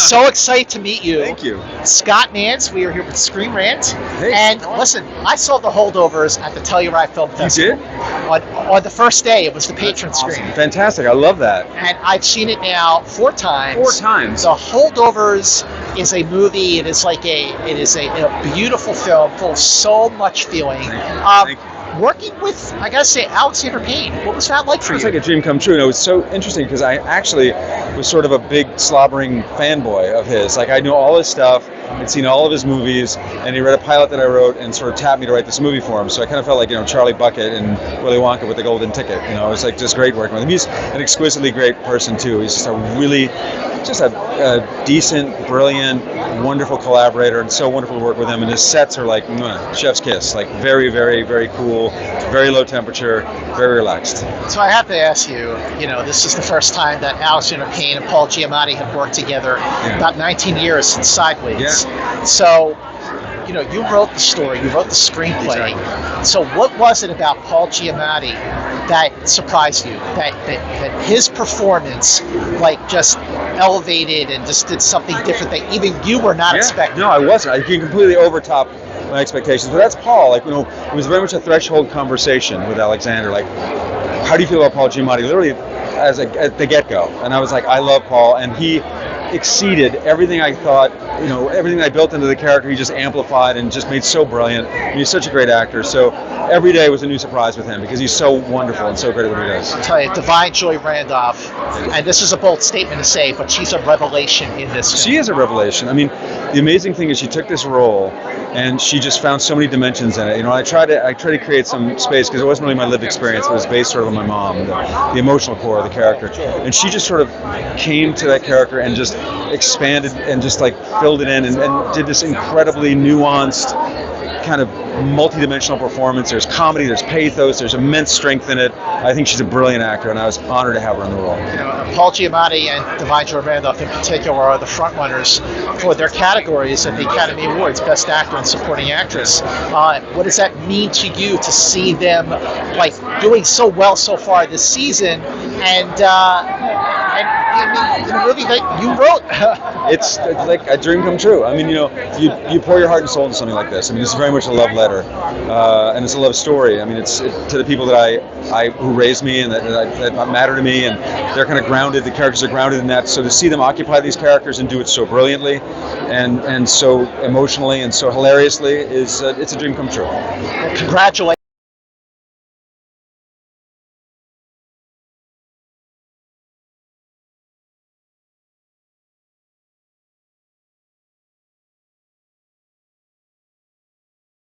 So excited to meet you. Thank you. Scott Nance, we are here with Screen Rant. Hey. And listen, I saw the Holdovers at the Telluride Film Festival. You did? On the first day, it was the patron Awesome. screen. Fantastic. I love that. And I've seen it now 4 times. 4 times. The Holdovers is a movie. It is a beautiful film full of so much feeling. Thank you. Working with, I gotta say, Alexander Payne. What was that like for you? It's like a dream come true. And it was so interesting because I actually was sort of a big slobbering fanboy of his. Like, I knew all his stuff, I'd seen all of his movies, and he read a pilot that I wrote and sort of tapped me to write this movie for him. So I kind of felt like, Charlie Bucket and Willy Wonka with the golden ticket. It was like just great working with him. He's an exquisitely great person too. He's just a decent, brilliant, wonderful collaborator, and so wonderful to work with him. And his sets are like chef's kiss, like very, very, very cool, very low temperature, very relaxed. So I have to ask you, this is the first time that Alexander Payne and Paul Giamatti have worked together. About 19 years since Sideways. Yeah. So, you wrote the story, you wrote the screenplay. Exactly. So what was it about Paul Giamatti that surprised you? That his performance, just elevated and just did something different that even you were not expecting? No, I wasn't. I can completely overtop my expectations. But that's Paul. It was very much a threshold conversation with Alexander. Like, how do you feel about Paul Giamatti? Literally, at the get-go. And I was like, I love Paul. And he exceeded everything I thought, everything I built into the character, he just amplified and just made so brilliant. And he's such a great actor. So every day was a new surprise with him because he's so wonderful and so great at what he does. I'll tell you, Divine Joy Randolph, and this is a bold statement to say, but she's a revelation in this film. She is a revelation. I mean, the amazing thing is she took this role and she just found so many dimensions in it. I tried to create some space because it wasn't really my lived experience. It was based sort of on my mom, the emotional core of the character. And she just sort of came to that character and just expanded and just filled it in and did this incredibly nuanced kind of multi-dimensional performance. There's comedy, there's pathos, there's immense strength in it. I think she's a brilliant actor, and I was honored to have her in the role. Paul Giamatti and Divine Joy Randolph in particular are the frontrunners for their categories at the Academy Awards, Best Actor and Supporting Actress. What does that mean to you to see them doing so well so far this season, and in the movie that you wrote? It's like a dream come true. I mean, you pour your heart and soul into something like this. I mean, it's very much a love letter, and it's a love story. I mean, it's to the people that who raised me and that matter to me, and they're kind of grounded. The characters are grounded in that. So to see them occupy these characters and do it so brilliantly, and so emotionally and so hilariously it's a dream come true. Well, congratulations.